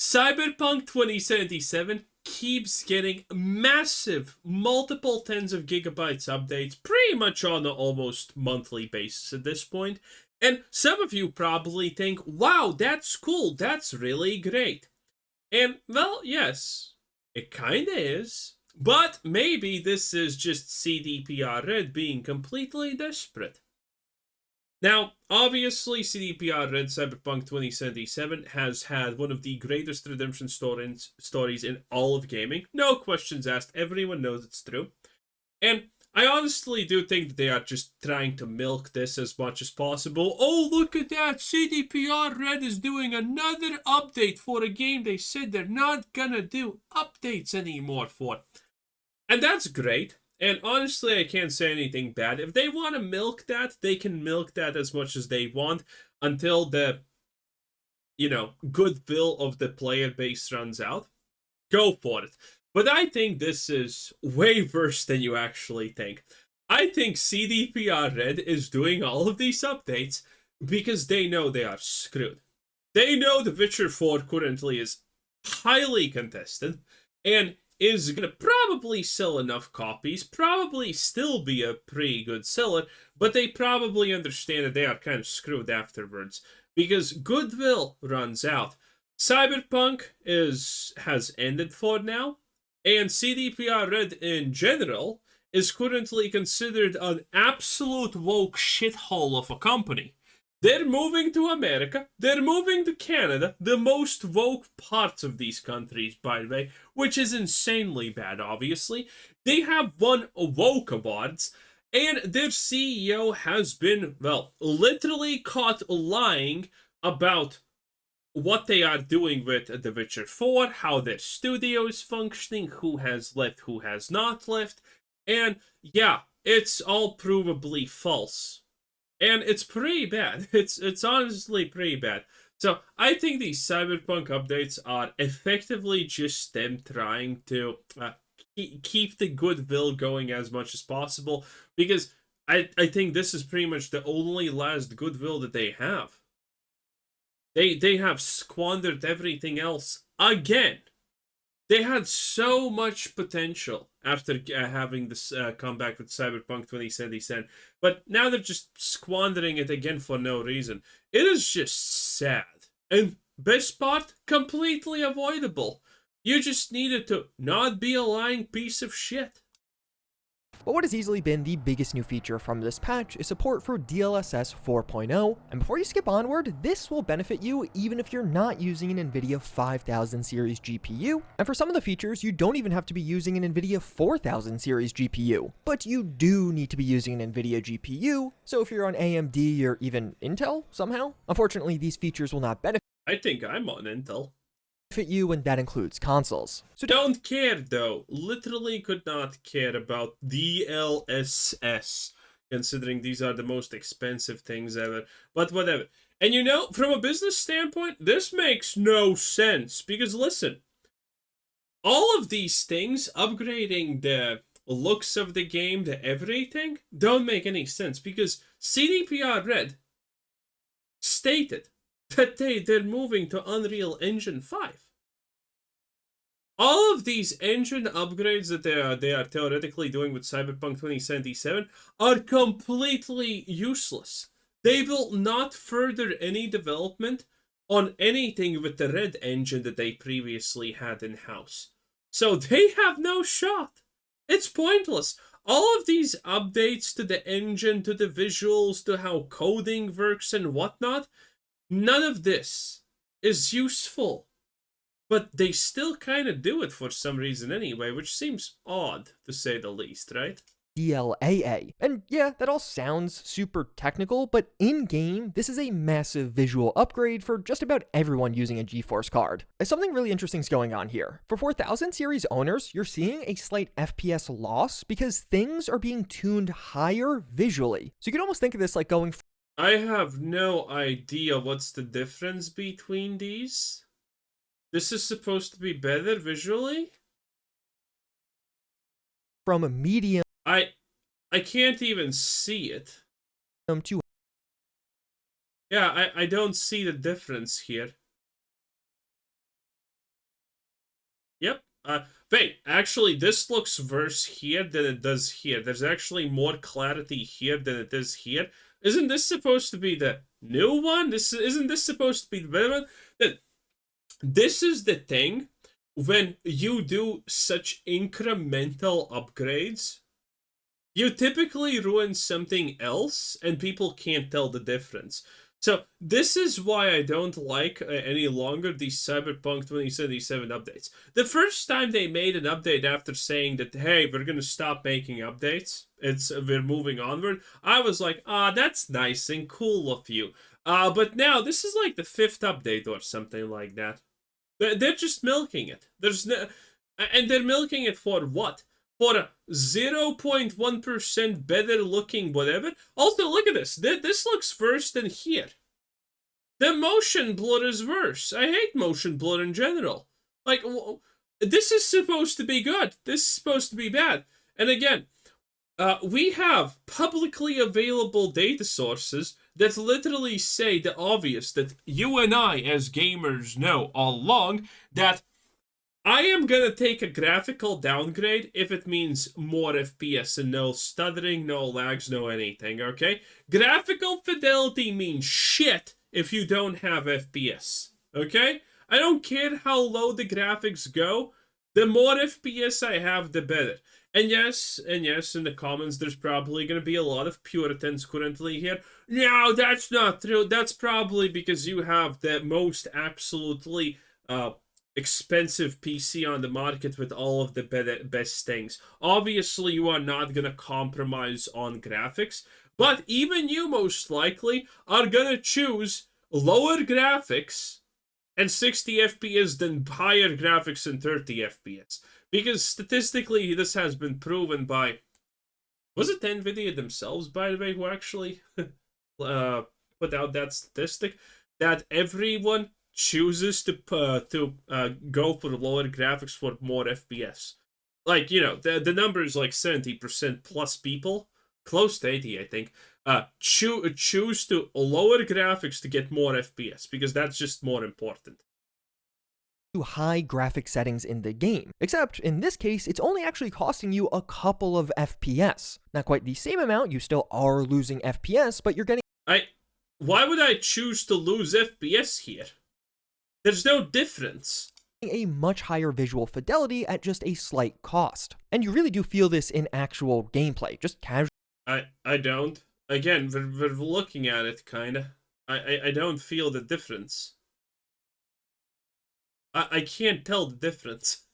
Cyberpunk 2077 keeps getting massive, multiple tens of gigabytes updates pretty much on an almost monthly basis at this point. And some of you probably think, wow, that's cool, that's really great. And, well, yes, it kinda is. But maybe this is just CDPR Red being completely desperate. Now, obviously, CDPR Red Cyberpunk 2077 has had one of the greatest redemption stories in all of gaming. No questions asked. Everyone knows it's true. And I honestly do think that they are just trying to milk this as much as possible. Oh, look at that! CDPR Red is doing another update for a game they said they're not gonna do updates anymore for. And that's great. And honestly, I can't say anything bad. If they want to milk that, they can milk that as much as they want until the, goodwill of the player base runs out. Go for it. But I think this is way worse than you actually think. I think CDPR Red is doing all of these updates because they know they are screwed. They know The Witcher 4 currently is highly contested, and is going to probably sell enough copies, probably still be a pretty good seller, but they probably understand that they are kind of screwed afterwards because goodwill runs out. Cyberpunk has ended for now, and CDPR Red in general is currently considered an absolute woke shithole of a company. They're moving to America. They're moving to Canada, the most woke parts of these countries, by the way, which is insanely bad, obviously. They have won woke awards, and their CEO has been, well, literally caught lying about what they are doing with The Witcher 4, how their studio is functioning, who has left, who has not left, and yeah, it's all provably false. And it's pretty bad. It's honestly pretty bad. So I think these Cyberpunk updates are effectively just them trying to keep the goodwill going as much as possible, because I think this is pretty much the only last goodwill that they have. They have squandered everything else again. They had so much potential after having this comeback with Cyberpunk 2077, but now they're just squandering it again for no reason. It is just sad. And best part, completely avoidable. You just needed to not be a lying piece of shit. But what has easily been the biggest new feature from this patch is support for DLSS 4.0, and before you skip onward, this will benefit you even if you're not using an NVIDIA 5000 series GPU, and for some of the features, you don't even have to be using an NVIDIA 4000 series GPU, but you do need to be using an NVIDIA GPU, so if you're on AMD or even Intel somehow, unfortunately these features will not benefit I think I'm on Intel. you, and that includes consoles. So don't care though. Literally could not care about DLSS, considering these are the most expensive things ever. But whatever. And from a business standpoint, this makes no sense. Because listen, all of these things, upgrading the looks of the game to everything, don't make any sense. Because CDPR Red stated that they're moving to Unreal Engine 5. All of these engine upgrades that they are theoretically doing with Cyberpunk 2077 are completely useless. They will not further any development on anything with the Red engine that they previously had in-house. So they have no shot. It's pointless. All of these updates to the engine, to the visuals, to how coding works and whatnot, none of this is useful. But they still kind of do it for some reason anyway, which seems odd, to say the least, right? DLAA. And yeah, that all sounds super technical, but in-game, this is a massive visual upgrade for just about everyone using a GeForce card. Something really interesting is going on here. For 4000 series owners, you're seeing a slight FPS loss because things are being tuned higher visually. So you can almost think of this like going I have no idea what's the difference between these. This is supposed to be better visually? from a medium I can't even see it. to Yeah, I don't see the difference here. Wait, actually, this looks worse here than it does here. There's actually more clarity here than it is here. Isn't this supposed to be the new one? Isn't this supposed to be the better one? This is the thing when you do such incremental upgrades. You typically ruin something else, and people can't tell the difference. So this is why I don't like any longer these Cyberpunk 2077 updates. The first time they made an update after saying that, hey, we're gonna stop making updates, we're moving onward, I was like, that's nice and cool of you. But now this is like the 5th update or something like that. They're just milking it. And they're milking it for what? For a 0.1% better looking whatever. Also, look at this. This looks worse than here. The motion blur is worse. I hate motion blur in general. Like, this is supposed to be good. This is supposed to be bad. And again, we have publicly available data sources that literally say the obvious, that you and I as gamers know all along, that I am gonna take a graphical downgrade if it means more FPS and no stuttering, no lags, no anything, okay? Graphical fidelity means shit if you don't have FPS, okay? I don't care how low the graphics go, the more FPS I have, the better. And yes, in the comments, there's probably going to be a lot of Puritans currently here. No, that's not true. That's probably because you have the most absolutely expensive PC on the market with all of the best things. Obviously, you are not going to compromise on graphics, but even you most likely are going to choose lower graphics and 60 FPS than higher graphics and 30 FPS. Because statistically, this has been proven by... Was it NVIDIA themselves, by the way, who actually put out that statistic? That everyone chooses to go for lower graphics for more FPS. Like, you know, the number is like 70% plus people, close to 80, I think, choose to lower graphics to get more FPS, because that's just more important. High graphic settings in the game, except in this case it's only actually costing you a couple of FPS. Not quite the same amount, you still are losing FPS, but you're getting... Why would I choose to lose FPS here? There's no difference. A much higher visual fidelity at just a slight cost. And you really do feel this in actual gameplay, just casual. I don't. Again, we're looking at it, kinda. I don't feel the difference. I can't tell the difference.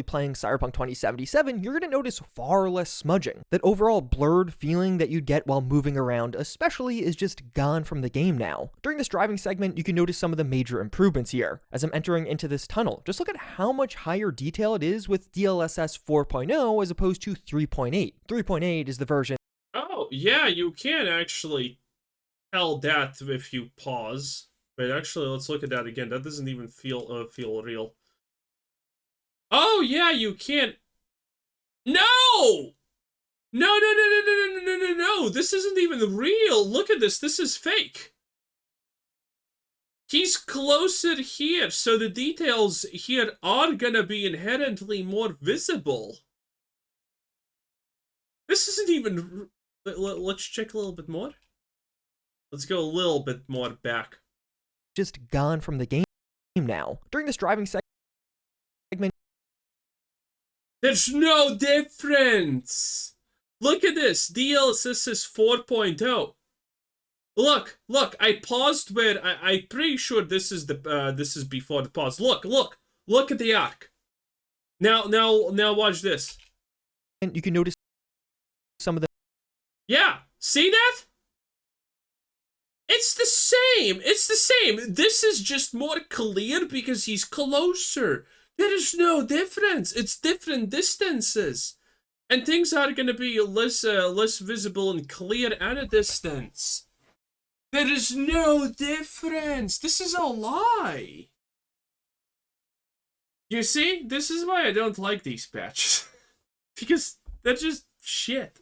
Playing Cyberpunk 2077, you're going to notice far less smudging. That overall blurred feeling that you'd get while moving around especially is just gone from the game now. During this driving segment, you can notice some of the major improvements here. As I'm entering into this tunnel, just look at how much higher detail it is with DLSS 4.0 as opposed to 3.8. 3.8 is the version... Oh, yeah, you can actually tell that if you pause. Wait, actually, let's look at that again. That doesn't even feel real. Oh, yeah, you can't... No! No! This isn't even real. Look at this. This is fake. He's closer here, so the details here are gonna be inherently more visible. This isn't even... Let's check a little bit more. Let's go a little bit more back. Just gone from the game now. During this driving segment, there's no difference. Look at this. DLSS is 4.0. Look. I paused where I'm pretty sure this is before the pause. Look at the arc. Now watch this. And you can notice some of the... Yeah, see that? It's the same. This is just more clear because he's closer. There is no difference. It's different distances. And things are going to be less visible and clear at a distance. There is no difference. This is a lie. You see? This is why I don't like these patches. Because they're just shit.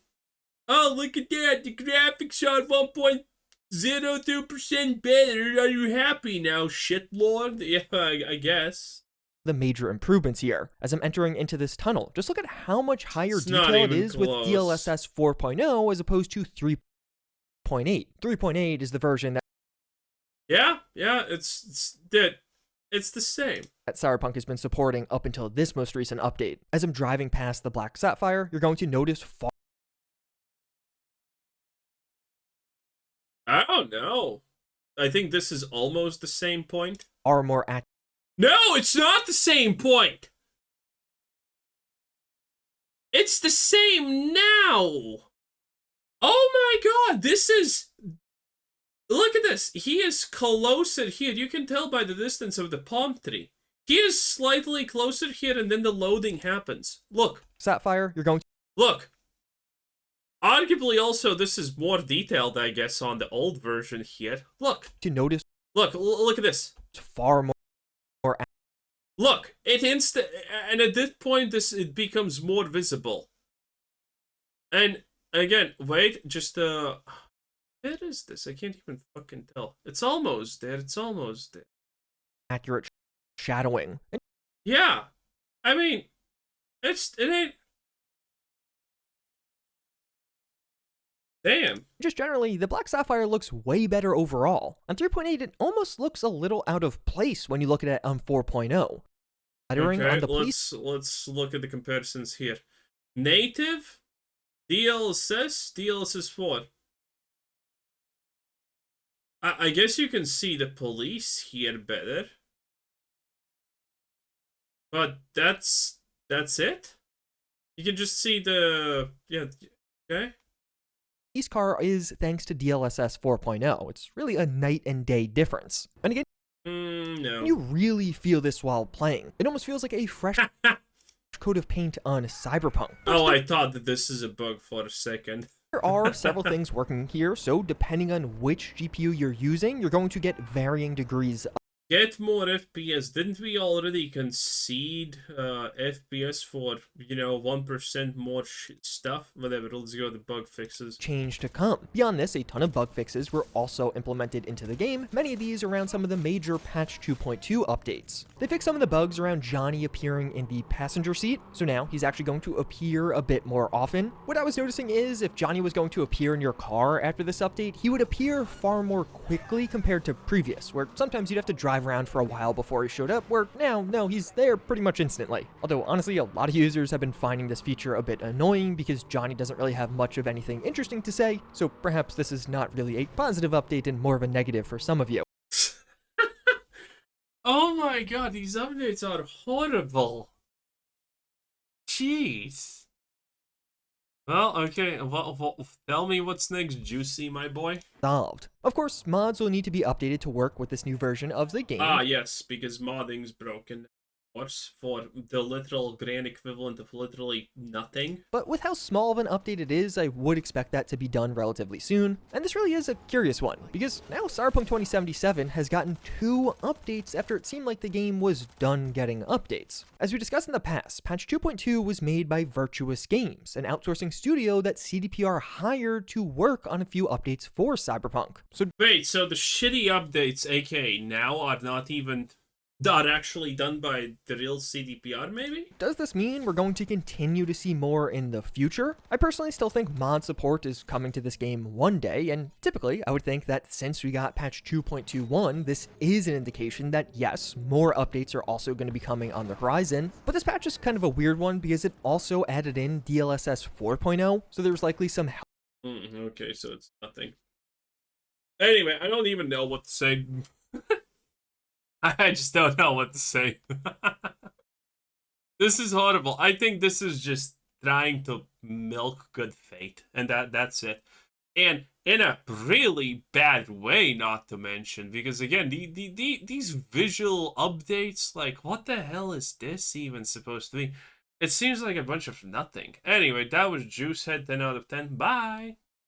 Oh, look at that. The graphics are 1.02% better. Are you happy now, shitlord? Yeah, I guess. the major improvements here. As I'm entering into this tunnel, just look at how much higher It's not detail it even is with close. DLSS 4.0 as opposed to 3.8. 3.8 is the version that Yeah, it's the same. Cyberpunk has been supporting up until this most recent update. As I'm driving past the Black Sapphire, you're going to notice I don't know. I think this is almost the same point. far more accurate. No, it's not the same point. It's the same now. Oh my god, this is... Look at this. He is closer here. You can tell by the distance of the palm tree. He is slightly closer here, and then the loading happens. Look. Sapphire, you're going to... Look. Arguably, also, this is more detailed, I guess, on the old version here. Look. To notice... Look at this. Far more... Look. And at this point, it becomes more visible. And, again, wait, just, where is this? I can't even fucking tell. It's almost there. It's almost there. Accurate shadowing. Yeah. I mean, it ain't... Damn. Just generally, the Black Sapphire looks way better overall. On 3.8, it almost looks a little out of place when you look at it on 4.0. Lettering on the let's look at the comparisons here. Native, DLSS, DLSS 4. I guess you can see the police here better. But that's it? You can just see the... Yeah, okay. Police car is thanks to DLSS 4.0. It's really a night and day difference. And again, no. you really feel this while playing. It almost feels like a fresh coat of paint on Cyberpunk. Oh, I thought that this is a bug for a second. There are several things working here, so depending on which GPU you're using, you're going to get varying degrees of... Get more FPS. Didn't we already concede FPS for, 1% more stuff? Whatever, let's go to bug fixes. Change to come. Beyond this, a ton of bug fixes were also implemented into the game, many of these around some of the major patch 2.2 updates. They fixed some of the bugs around Johnny appearing in the passenger seat, so now he's actually going to appear a bit more often. What I was noticing is if Johnny was going to appear in your car after this update, he would appear far more quickly compared to previous, where sometimes you'd have to drive around for a while before he showed up, where now, no, he's there pretty much instantly. Although, honestly, a lot of users have been finding this feature a bit annoying because Johnny doesn't really have much of anything interesting to say, so perhaps this is not really a positive update and more of a negative for some of you. Oh my god, these updates are horrible. Jeez. Well, okay, well, tell me what's next, Juicy, my boy. Solved. Of course, mods will need to be updated to work with this new version of the game. Ah, yes, because modding's broken. What's for the literal grand equivalent of literally nothing? But with how small of an update it is, I would expect that to be done relatively soon. And this really is a curious one, because now Cyberpunk 2077 has gotten 2 updates after it seemed like the game was done getting updates. As we discussed in the past, patch 2.2 was made by Virtuous Games, an outsourcing studio that CDPR hired to work on a few updates for Cyberpunk. So wait, so the shitty updates, aka now, are actually done by the real CDPR, maybe? does this mean we're going to continue to see more in the future? I personally still think mod support is coming to this game one day, and typically I would think that since we got patch 2.21, this is an indication that yes, more updates are also going to be coming on the horizon, but this patch is kind of a weird one because it also added in DLSS 4.0, so there's likely some help. Okay, so it's nothing. Anyway, I don't even know what to say. I just don't know what to say. This is horrible. I think this is just trying to milk good faith, and that's it. And in a really bad way, not to mention, because again, these visual updates, like, what the hell is this even supposed to be? It seems like a bunch of nothing. Anyway, that was Juicehead 10 out of 10. Bye!